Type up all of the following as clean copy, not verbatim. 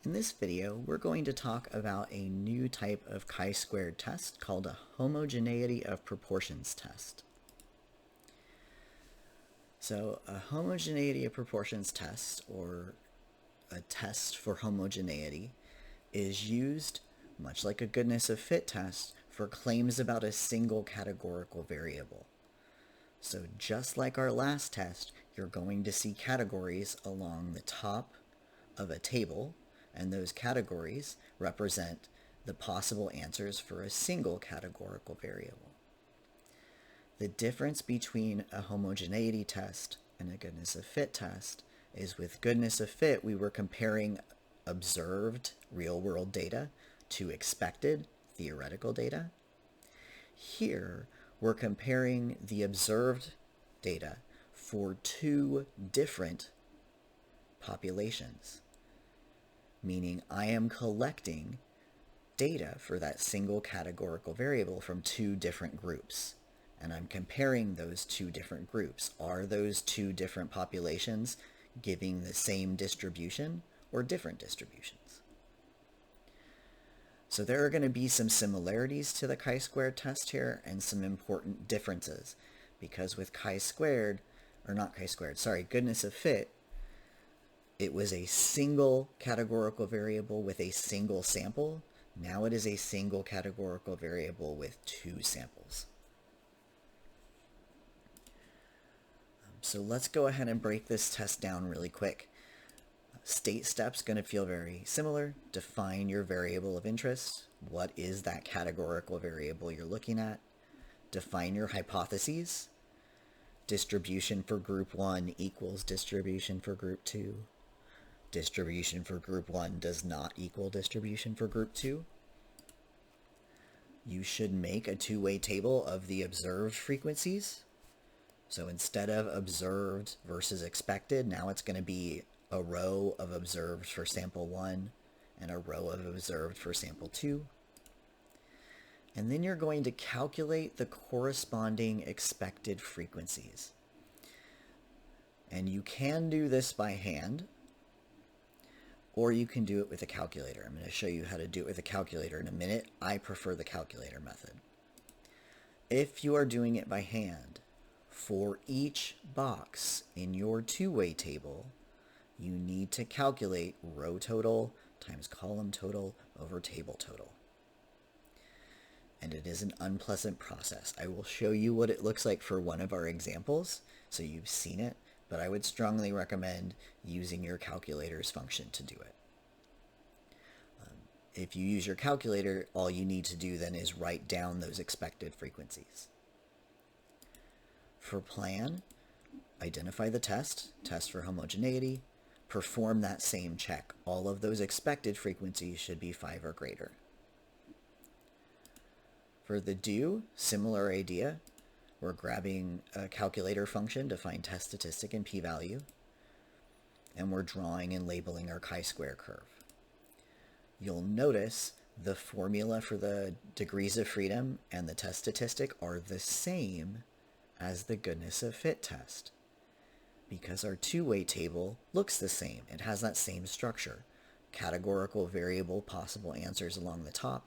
In this video, we're going to talk about a new type of chi-squared test called a homogeneity of proportions test. So a homogeneity of proportions test, or a test for homogeneity, is used, much like a goodness of fit test, for claims about a single categorical variable. So just like our last test, you're going to see categories along the top of a table, and those categories represent the possible answers for a single categorical variable. The difference between a homogeneity test and a goodness of fit test is with goodness of fit, we were comparing observed real-world data to expected theoretical data. Here, we're comparing the observed data for two different populations, meaning I am collecting data for that single categorical variable from two different groups, and I'm comparing those two different groups. Are those two different populations giving the same distribution or different distributions? So there are going to be some similarities to the chi-squared test here and some important differences, because with goodness of fit, it was a single categorical variable with a single sample. Now it is a single categorical variable with two samples. So let's go ahead and break this test down really quick. State steps going to feel very similar. Define your variable of interest. What is that categorical variable you're looking at? Define your hypotheses. Distribution for group 1 equals distribution for group 2. Distribution for group 1 does not equal distribution for group 2. You should make a two-way table of the observed frequencies. So instead of observed versus expected, now it's going to be a row of observed for sample 1 and a row of observed for sample 2. And then you're going to calculate the corresponding expected frequencies. And you can do this by hand, or you can do it with a calculator. I'm going to show you how to do it with a calculator in a minute. I prefer the calculator method. If you are doing it by hand, for each box in your two-way table, you need to calculate row total times column total over table total. And it is an unpleasant process. I will show you what it looks like for one of our examples, so you've seen it, but I would strongly recommend using your calculator's function to do it. If you use your calculator, all you need to do then is write down those expected frequencies. For plan, identify the test for homogeneity, perform that same check. All of those expected frequencies should be 5 or greater. For the do, similar idea. We're grabbing a calculator function to find test statistic and p-value, and we're drawing and labeling our chi-square curve. You'll notice the formula for the degrees of freedom and the test statistic are the same as the goodness of fit test, because our two-way table looks the same. It has that same structure. Categorical variable possible answers along the top,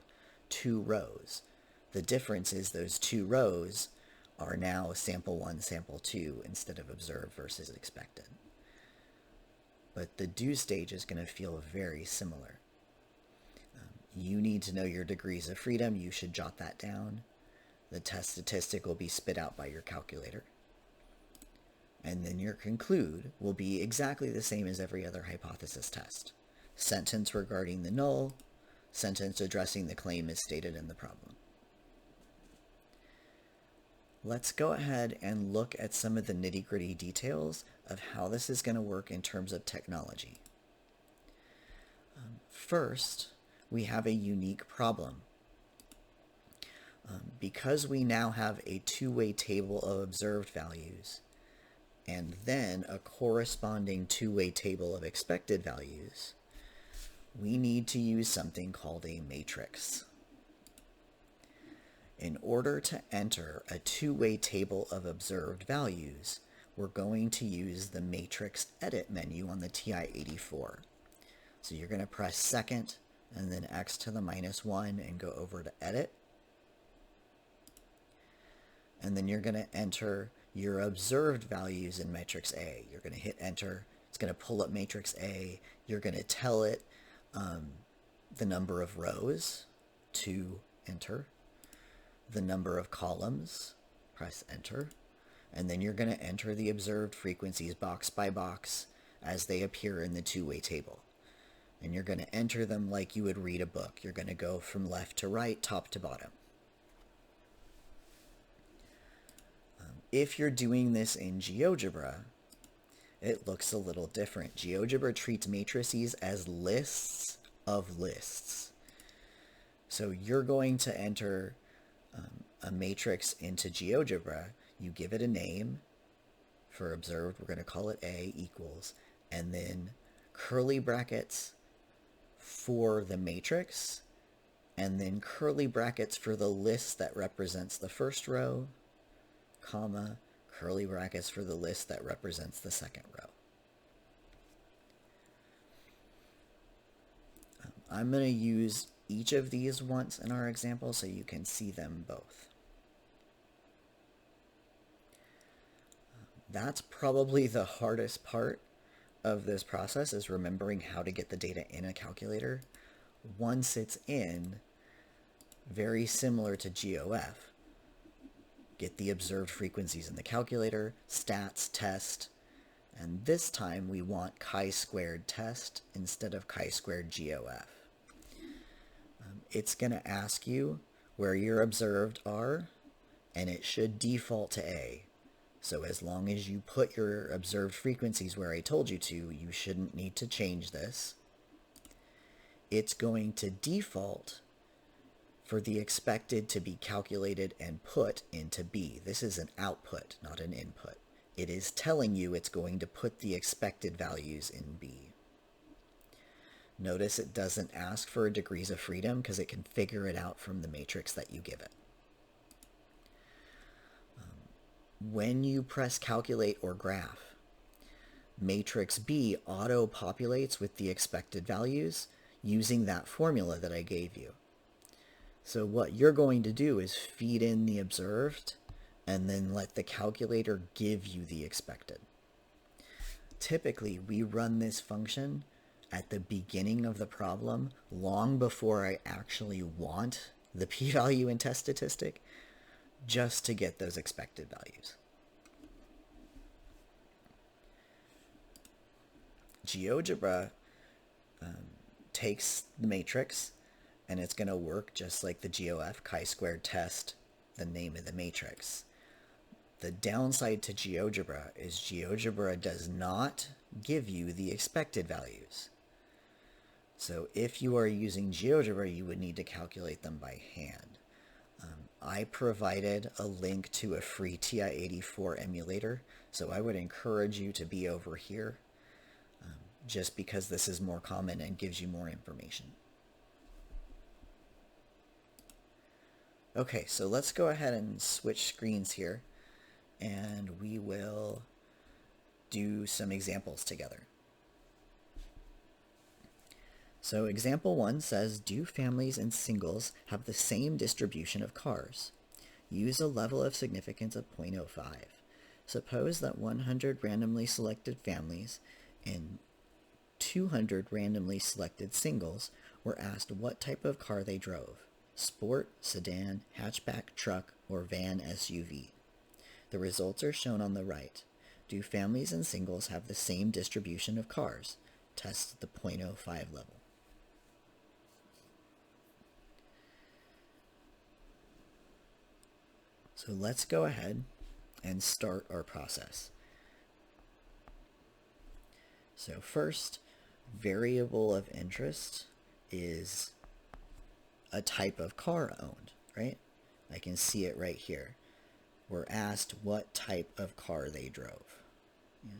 2 rows. The difference is those 2 rows are now sample 1, sample 2 instead of observed versus expected. But the do stage is going to feel very similar. You need to know your degrees of freedom. You should jot that down. The test statistic will be spit out by your calculator. And then your conclude will be exactly the same as every other hypothesis test. Sentence regarding the null, sentence addressing the claim as stated in the problem. Let's go ahead and look at some of the nitty-gritty details of how this is going to work in terms of technology. First, we have a unique problem. Because we now have a two-way table of observed values, and then a corresponding two-way table of expected values, we need to use something called a matrix. In order to enter a two-way table of observed values, we're going to use the matrix edit menu on the TI-84. So you're going to press second and then x to the minus 1 and go over to edit. And then you're going to enter your observed values in matrix A. You're going to hit enter. It's going to pull up matrix A. You're going to tell it the number of rows to enter, the number of columns, press enter, and then you're going to enter the observed frequencies box by box as they appear in the two-way table. And you're going to enter them like you would read a book. You're going to go from left to right, top to bottom. If you're doing this in GeoGebra, it looks a little different. GeoGebra treats matrices as lists of lists. So you're going to enter a matrix into GeoGebra. You give it a name. For observed, we're going to call it A equals, and then curly brackets for the matrix, and then curly brackets for the list that represents the first row, comma, curly brackets for the list that represents the second row. I'm going to use each of these once in our example so you can see them both. That's probably the hardest part of this process, is remembering how to get the data in a calculator. Once it's in, very similar to GOF, get the observed frequencies in the calculator, stats, test, and this time we want chi-squared test instead of chi-squared GOF. It's going to ask you where your observed are, and it should default to A. So as long as you put your observed frequencies where I told you to, you shouldn't need to change this. It's going to default for the expected to be calculated and put into B. This is an output, not an input. It is telling you it's going to put the expected values in B. Notice it doesn't ask for degrees of freedom because it can figure it out from the matrix that you give it. When you press calculate or graph, matrix B auto-populates with the expected values using that formula that I gave you. So what you're going to do is feed in the observed and then let the calculator give you the expected. Typically, we run this function at the beginning of the problem long before I actually want the p-value and test statistic, just to get those expected values. GeoGebra takes the matrix, and it's going to work just like the GOF, chi-squared test, the name of the matrix. The downside to GeoGebra is GeoGebra does not give you the expected values. So if you are using GeoGebra, you would need to calculate them by hand. I provided a link to a free TI-84 emulator, so I would encourage you to be over here, just because this is more common and gives you more information. Okay, so let's go ahead and switch screens here, and we will do some examples together. So example 1 says, do families and singles have the same distribution of cars? Use a level of significance of 0.05. Suppose that 100 randomly selected families and 200 randomly selected singles were asked what type of car they drove: sport, sedan, hatchback, truck, or van SUV. The results are shown on the right. Do families and singles have the same distribution of cars? Test the 0.05 level. So let's go ahead and start our process. So first, variable of interest is a type of car owned, right? I can see it right here. We're asked what type of car they drove. Yeah.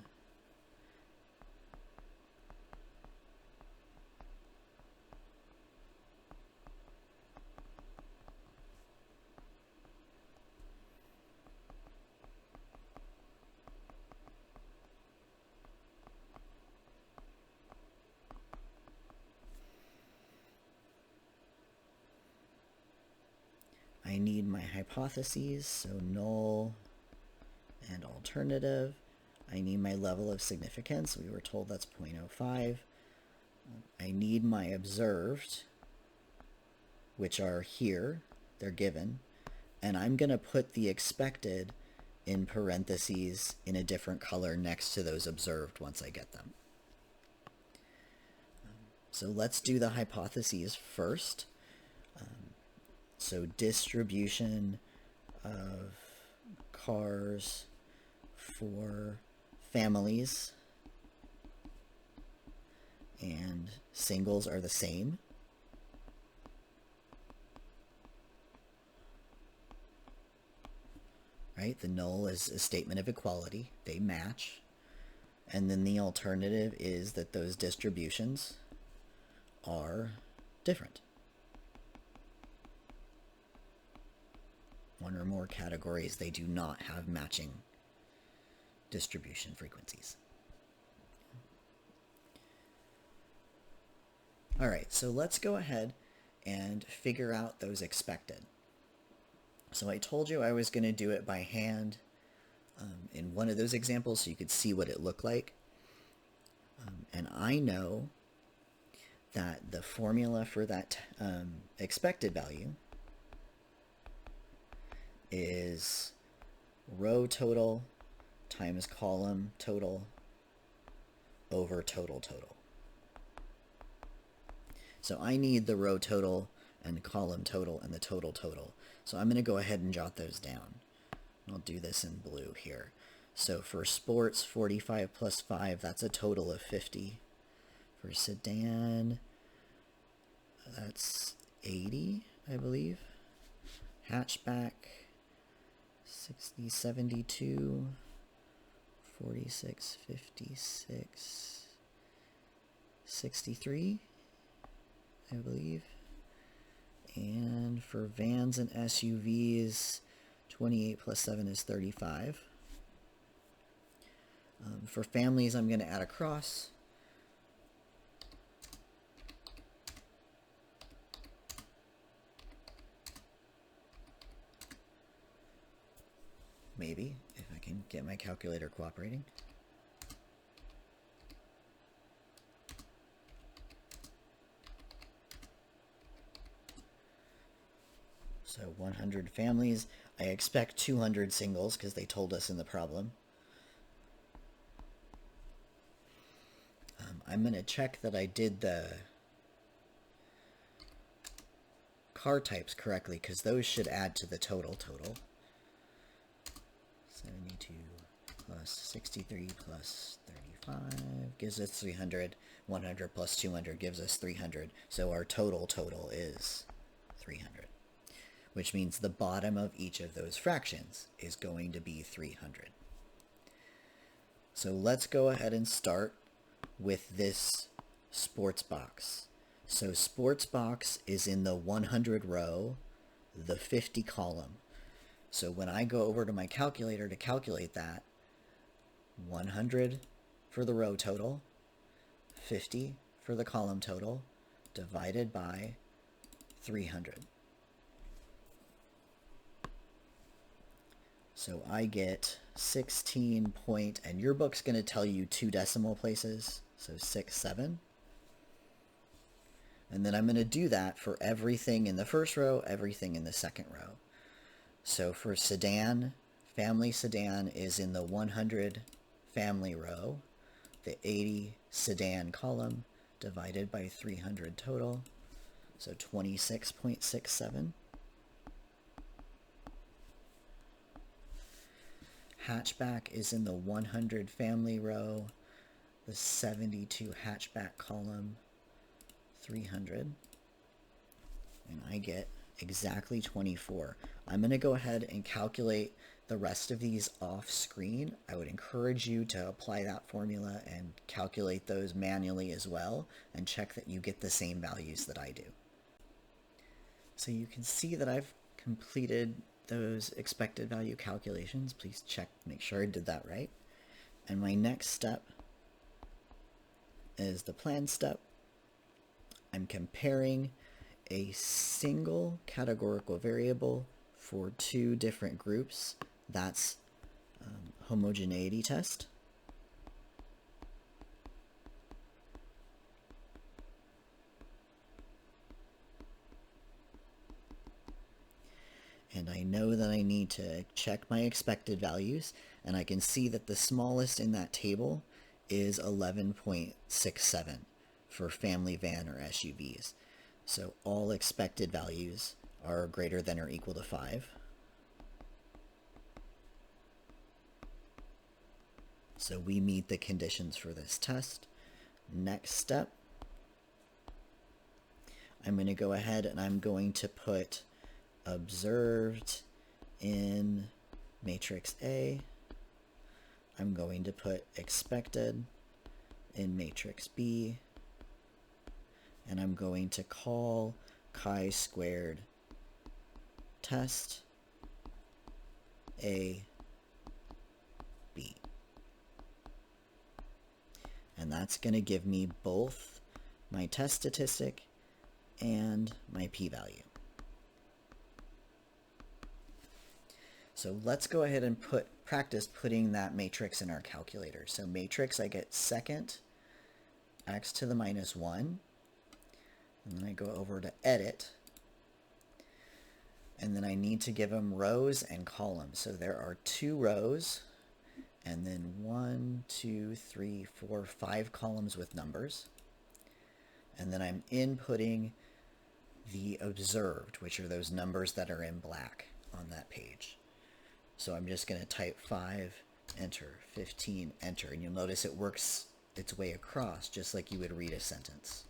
need my hypotheses, so null and alternative. I need my level of significance. We were told that's 0.05. I need my observed, which are here. They're given. And I'm going to put the expected in parentheses in a different color next to those observed once I get them. So let's do the hypotheses first. So distribution of cars for families and singles are the same. Right? The null is a statement of equality. They match. And then the alternative is that those distributions are different. One or more categories, they do not have matching distribution frequencies. All right, so let's go ahead and figure out those expected. So I told you I was going to do it by hand in one of those examples so you could see what it looked like. And I know that the formula for that expected value is row total times column total over total total. So I need the row total and column total and the total total. So I'm going to go ahead and jot those down. I'll do this in blue here. So for sports, 45 plus 5, that's a total of 50. For sedan, that's 80, I believe. Hatchback, 60, 72, 46, 56, 63, I believe. And for vans and SUVs, 28 plus 7 is 35. For families, I'm going to add a cross. Maybe, if I can get my calculator cooperating. So 100 families. I expect 200 singles because they told us in the problem. I'm going to check that I did the car types correctly because those should add to the total. 72 plus 63 plus 35 gives us 300. 100 plus 200 gives us 300. So our total is 300. Which means the bottom of each of those fractions is going to be 300. So let's go ahead and start with this sports box. So sports box is in the 100 row, the 50 column. So when I go over to my calculator to calculate that, 100 for the row total, 50 for the column total, divided by 300. So I get 16 point, and your book's going to tell you 2 decimal places, so 6, 7. And then I'm going to do that for everything in the first row, everything in the second row. So for sedan, family sedan is in the 100 family row, the 80 sedan column, divided by 300 total, so 26.67. Hatchback is in the 100 family row, the 72 hatchback column, 300, and I get exactly 24. I'm going to go ahead and calculate the rest of these off screen. I would encourage you to apply that formula and calculate those manually as well, and check that you get the same values that I do. So you can see that I've completed those expected value calculations. Please check, make sure I did that right. And my next step is the plan step. I'm comparing a single categorical variable for two different groups. That's homogeneity test. And I know that I need to check my expected values, and I can see that the smallest in that table is 11.67 for family van or SUVs. So all expected values are greater than or equal to 5. So we meet the conditions for this test. Next step, I'm going to go ahead and I'm going to put observed in matrix A. I'm going to put expected in matrix B. And I'm going to call chi-squared test A, B. And that's going to give me both my test statistic and my p-value. So let's go ahead and practice putting that matrix in our calculator. So matrix, I get second x to the minus 1. And then I go over to edit. And then I need to give them rows and columns. So there are 2 rows, and then 1, 2, 3, 4, 5 columns with numbers. And then I'm inputting the observed, which are those numbers that are in black on that page. So I'm just going to type 5, enter, 15, enter, and you'll notice it works its way across just like you would read a sentence.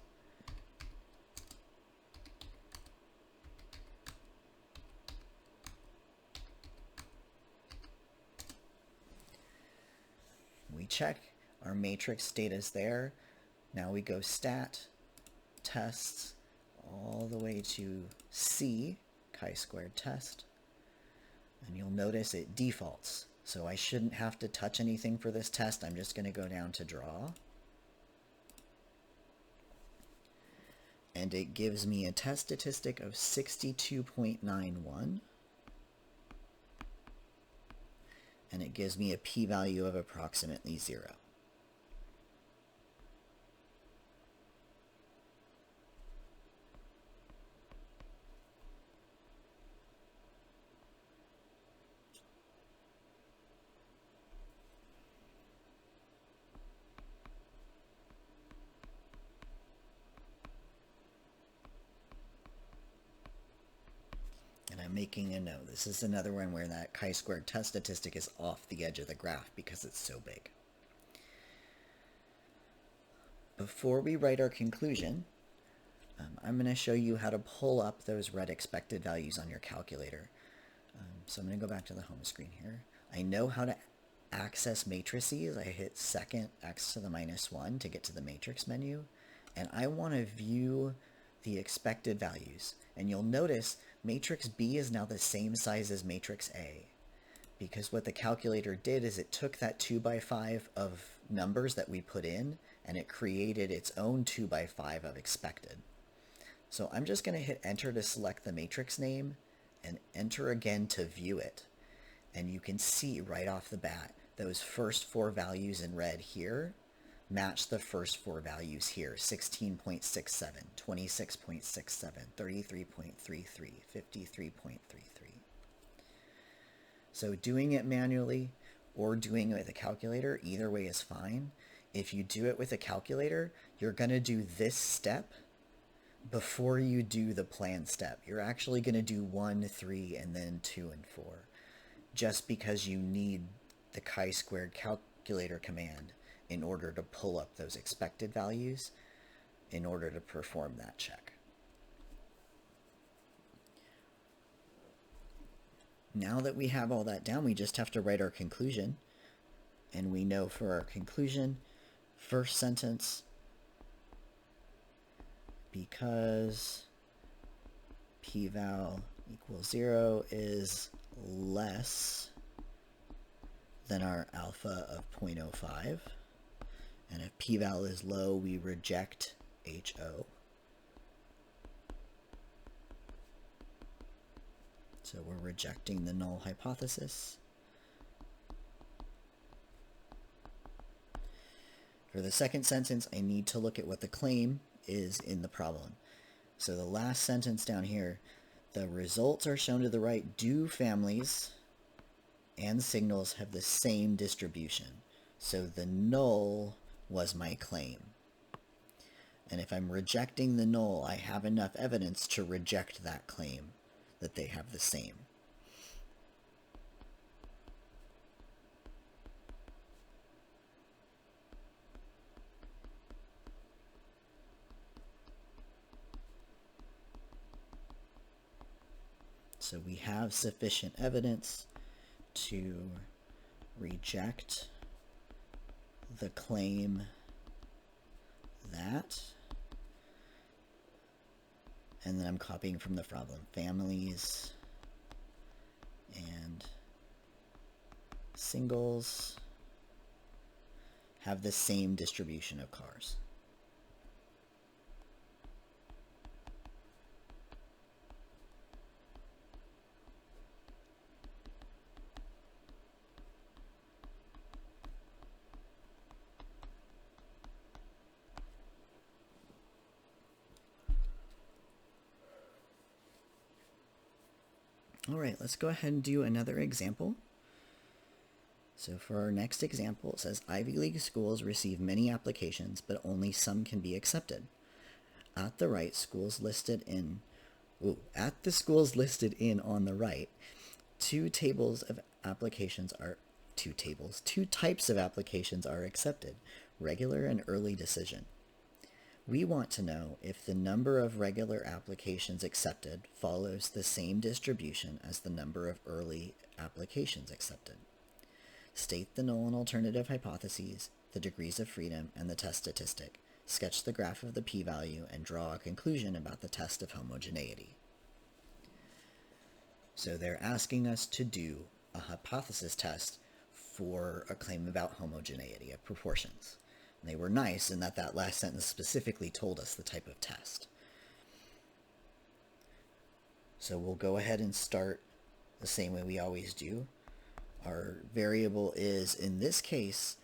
We check our matrix data is there. Now we go stat, tests, all the way to C, chi-squared test. And you'll notice it defaults. So I shouldn't have to touch anything for this test. I'm just going to go down to draw. And it gives me a test statistic of 62.91. And it gives me a p-value of approximately 0. And I'm making a note. This is another one where that chi-squared test statistic is off the edge of the graph because it's so big. Before we write our conclusion, I'm going to show you how to pull up those red expected values on your calculator. So I'm going to go back to the home screen here. I know how to access matrices. I hit second x to the minus 1 to get to the matrix menu. And I want to view the expected values. And you'll notice matrix B is now the same size as matrix A, because what the calculator did is it took that 2 by 5 of numbers that we put in and it created its own 2 by 5 of expected. So I'm just going to hit enter to select the matrix name and enter again to view it. And you can see right off the bat those first 4 values in red here match the first 4 values here: 16.67, 26.67, 33.33, 53.33. So doing it manually or doing it with a calculator, either way is fine. If you do it with a calculator, you're going to do this step before you do the plan step. You're actually going to do 1, 3, and then 2 and 4, just because you need the chi-squared calculator command in order to pull up those expected values in order to perform that check. Now that we have all that down, we just have to write our conclusion. And we know for our conclusion, first sentence, because p-val equals 0 is less than our alpha of 0.05. And if p-val is low, we reject HO. So So we're rejecting the null hypothesis. For the second sentence, I need to look at what the claim is in the problem. So the last sentence down here, the results are shown to the right. Do families and signals have the same distribution? So the null was my claim. And if I'm rejecting the null, I have enough evidence to reject that claim that they have the same. So we have sufficient evidence to reject the claim that, and then I'm copying from the problem, families and singles have the same distribution of cars. All right, let's go ahead and do another example. So for our next example, it says Ivy League schools receive many applications, but only some can be accepted. At the right, schools listed in, at the schools listed in on the right, two types of applications are accepted, regular and early decision. We want to know if the number of regular applications accepted follows the same distribution as the number of early applications accepted. State the null and alternative hypotheses, the degrees of freedom, and the test statistic. Sketch the graph of the p-value and draw a conclusion about the test of homogeneity. So they're asking us to do a hypothesis test for a claim about homogeneity of proportions. And they were nice in that last sentence specifically told us the type of test. So we'll go ahead and start the same way we always do. Our variable is, in this case,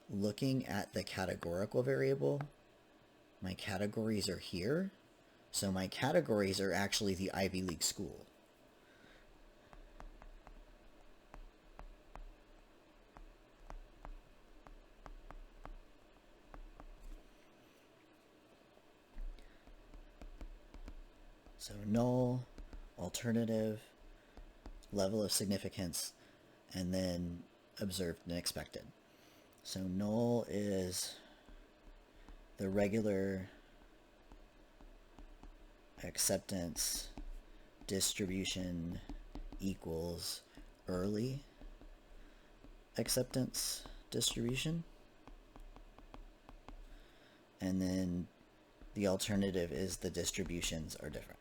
looking at the categorical variable. My categories are here. So my categories are actually the Ivy League school. So null, alternative, level of significance, and then observed and expected. So null is the regular acceptance distribution equals early acceptance distribution. And then the alternative is the distributions are different.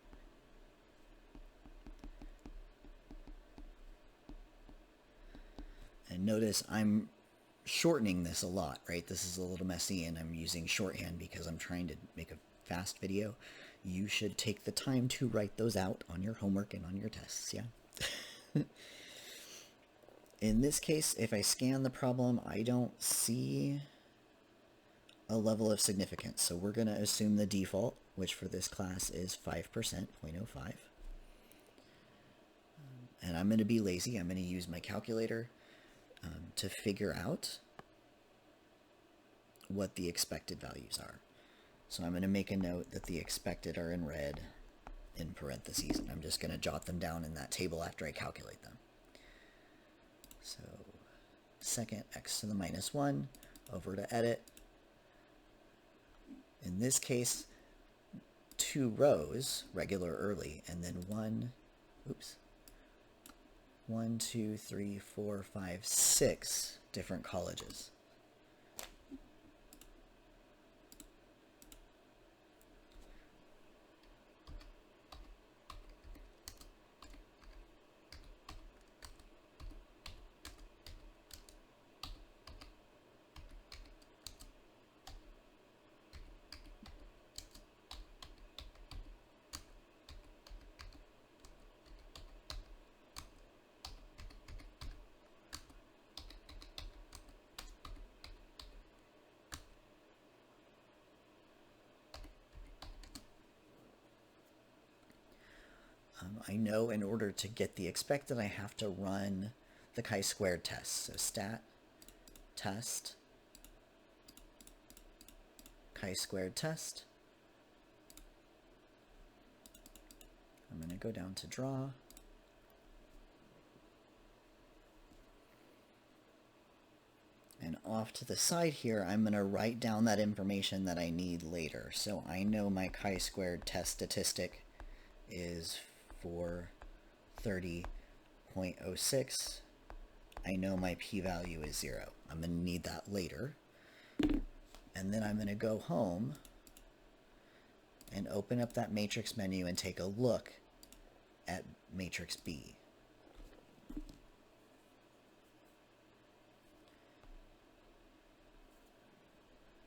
And notice I'm shortening this a lot, right? This is a little messy and I'm using shorthand because I'm trying to make a fast video. You should take the time to write those out on your homework and on your tests, yeah? In this case, if I scan the problem, I don't see a level of significance. So we're going to assume the default, which for this class is 5%, 0.05. And I'm going to be lazy. I'm going to use my calculator to figure out what the expected values are. So I'm going to make a note that the expected are in red in parentheses, and I'm just going to jot them down in that table after I calculate them. So second x to the minus 1, over to edit. In this case, 2 rows, regular early, and then 1, 2, 3, 4, 5, 6 different colleges. I know in order to get the expected, I have to run the chi-squared test. So stat test chi-squared test. I'm going to go down to draw. And off to the side here, I'm going to write down that information that I need later. So I know my chi-squared test statistic is 430.06. I know my p-value is 0. I'm going to need that later. And then I'm going to go home and open up that matrix menu and take a look at matrix B.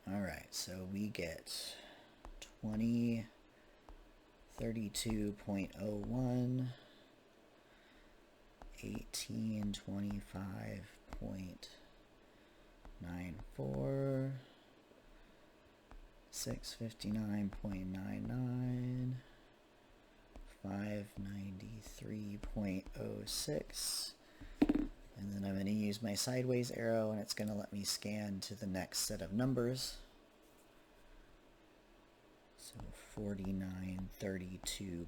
All right, so we get 20, 32.01, 18, 25.94, 659.99, 593.06, and then I'm going to use my sideways arrow and it's going to let me scan to the next set of numbers. So 4932.08,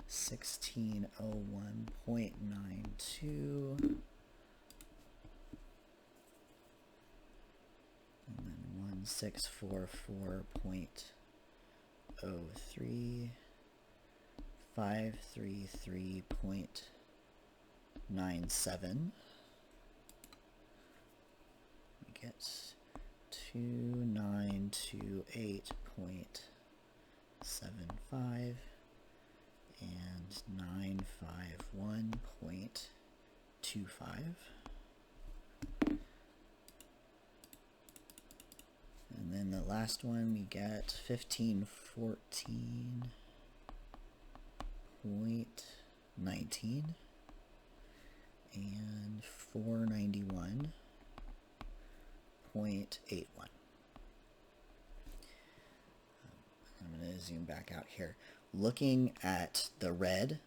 1601.92, and then 1644.03, 533.97. We get 2928.75 and 951.25. And then the last one we get 1514.19 and 491.81. I'm going to zoom back out here. Looking at the red,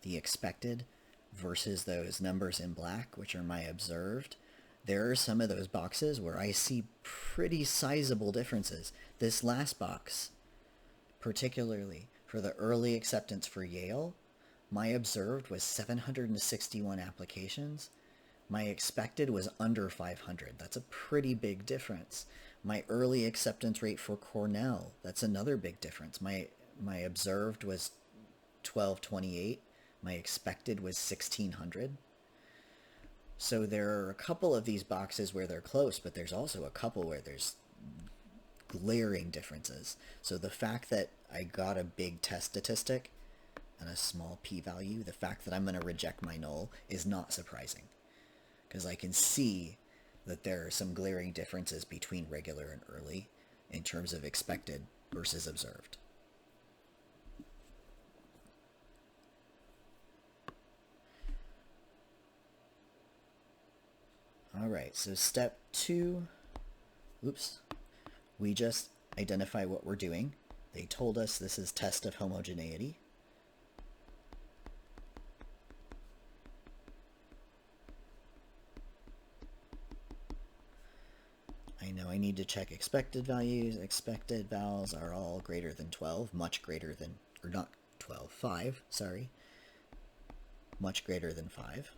the expected, versus those numbers in black, which are my observed, there are some of those boxes where I see pretty sizable differences. This last box, particularly for the early acceptance for Yale, my observed was 761 applications. My expected was under 500. That's a pretty big difference. My early acceptance rate for Cornell, that's another big difference. My observed was 1228. My expected was 1600. So there are a couple of these boxes where they're close, but there's also a couple where there's glaring differences. So the fact that I got a big test statistic and a small p-value, the fact that I'm going to reject my null is not surprising, because I can see that there are some glaring differences between regular and early in terms of expected versus observed. All right, so step 2, we just identify what we're doing. They told us this is test of homogeneity. I know I need to check expected values. Expected vals are all greater than 12, much greater than, or not 12, 5, sorry. Much greater than 5.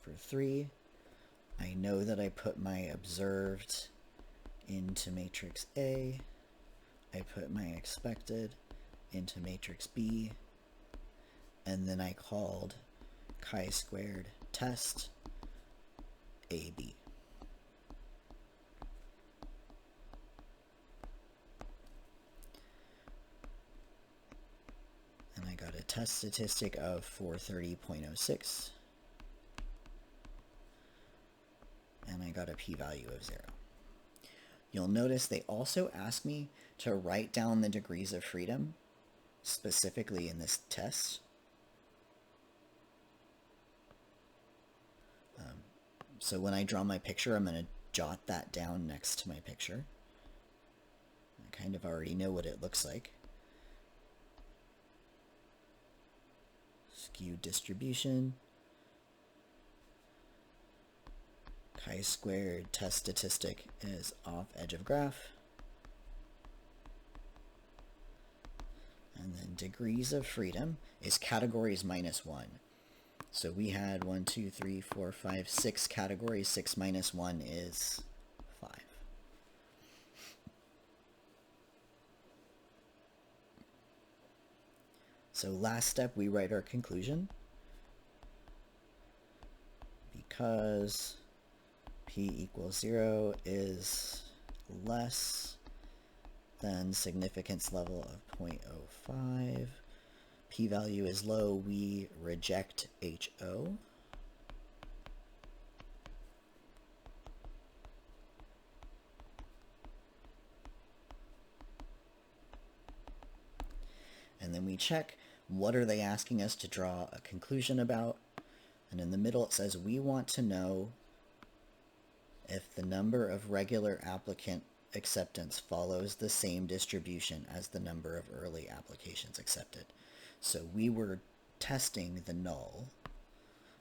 For 3, I know that I put my observed into matrix A. I put my expected into matrix B. And then I called chi-squared test AB. And I got a test statistic of 430.06. And I got a p-value of 0. You'll notice they also ask me to write down the degrees of freedom, specifically in this test. So when I draw my picture, I'm going to jot that down next to my picture. kind of already know what it looks like. Skewed distribution. Chi-squared test statistic is off edge of graph. And then degrees of freedom is categories minus 1. So we had 1, 2, 3, 4, 5, 6 categories. 6 minus 1 is 5. So last step, we write our conclusion. Because p equals 0 is less than significance level of 0.05, p-value is low, we reject HO. And then we check, what are they asking us to draw a conclusion about? And in the middle it says we want to know if the number of regular applicant acceptance follows the same distribution as the number of early applications accepted. So we were testing the null,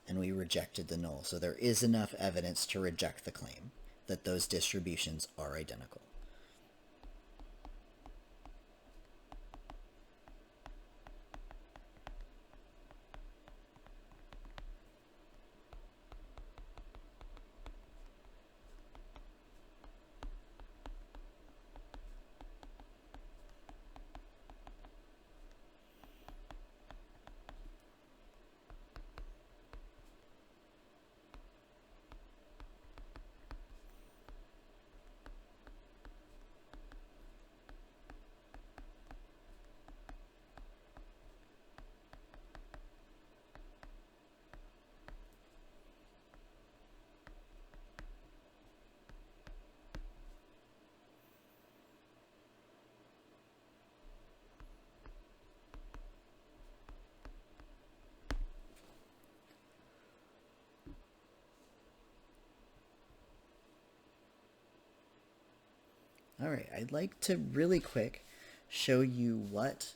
and we rejected the null. So there is enough evidence to reject the claim that those distributions are identical. All right, I'd like to really quick show you what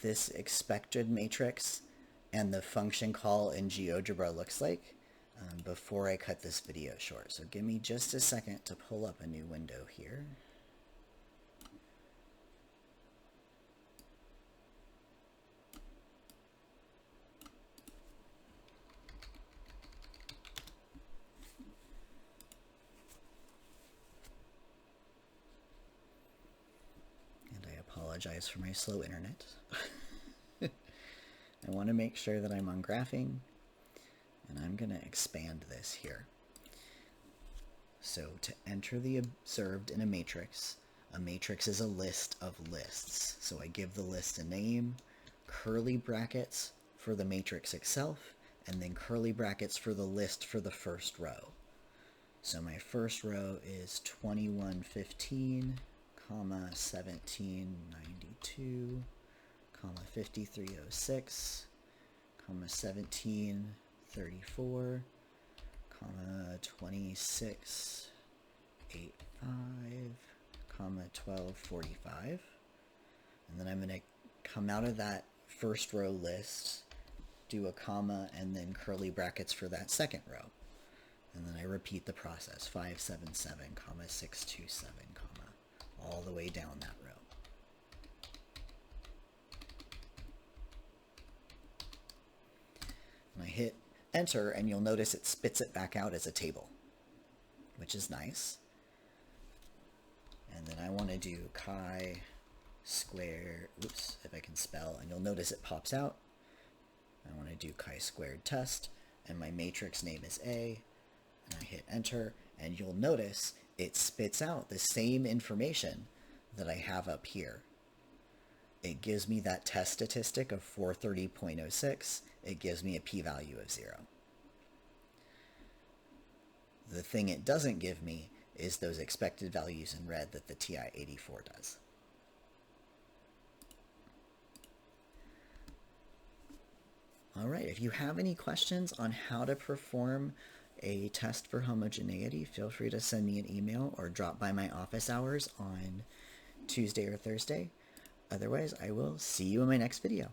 this expected matrix and the function call in GeoGebra looks like before I cut this video short. So give me just a second to pull up a new window here. Apologize for my slow internet. I want to make sure that I'm on graphing, and I'm going to expand this here. So to enter the observed in a matrix is a list of lists. So I give the list a name, curly brackets for the matrix itself, and then curly brackets for the list for the first row. So my first row is 2115, comma 1792, comma 5306, comma 1734, comma 2685, comma 1245. And then I'm going to come out of that first row list, do a comma, and then curly brackets for that second row. And then I repeat the process, 577, comma 627, comma, all the way down that row. And I hit enter, and you'll notice it spits it back out as a table, which is nice. And then I want to do chi-square, oops, if I can spell, and you'll notice it pops out. I want to do chi-squared test, and my matrix name is A, and I hit enter, and you'll notice it spits out the same information that I have up here. It gives me that test statistic of 430.06. It gives me a p-value of 0. The thing it doesn't give me is those expected values in red that the TI-84 does. All right, if you have any questions on how to perform a test for homogeneity, feel free to send me an email or drop by my office hours on Tuesday or Thursday. Otherwise, I will see you in my next video.